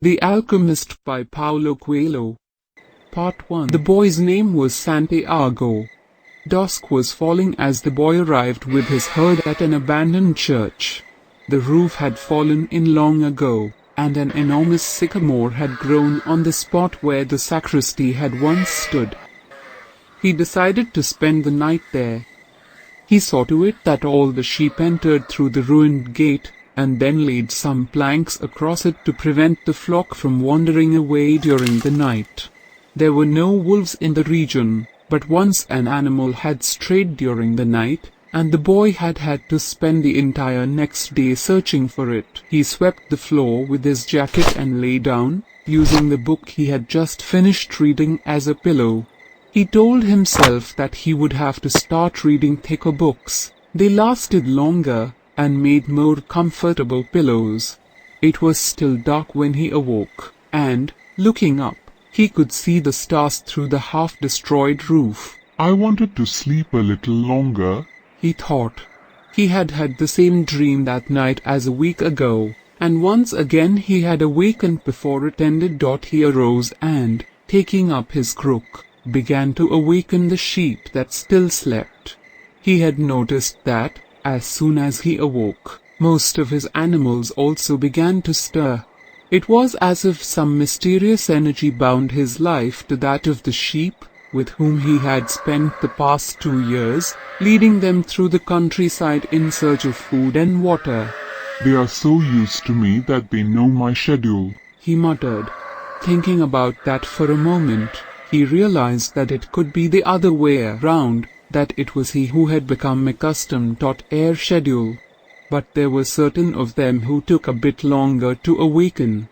The Alchemist by Paulo Coelho. Part 1. The boy's name was Santiago. Dusk was falling as the boy arrived with his herd at an abandoned church. The roof had fallen in long ago, and an enormous sycamore had grown on the spot where the sacristy had once stood. He decided to spend the night there. He saw to it that all the sheep entered through the ruined gate, and then laid some planks across it to prevent the flock from wandering away during the night. There were no wolves in the region, but once an animal had strayed during the night, and the boy had had to spend the entire next day searching for it. He swept the floor with his jacket and lay down, using the book he had just finished reading as a pillow. He told himself that he would have to start reading thicker books. They lasted longer and made more comfortable pillows. It was still dark when he awoke, and, looking up, he could see the stars through the half-destroyed roof. I wanted to sleep a little longer, he thought. He had had the same dream that night as a week ago, and once again he had awakened before it ended. He arose and, taking up his crook, began to awaken the sheep that still slept. He had noticed that, as soon as he awoke, most of his animals also began to stir. It was as if some mysterious energy bound his life to that of the sheep, with whom he had spent the past 2 years, leading them through the countryside in search of food and water. They are so used to me that they know my schedule, he muttered. Thinking about that for a moment, he realized that it could be the other way around, that it was he who had become accustomed to their schedule. But there were certain of them who took a bit longer to awaken.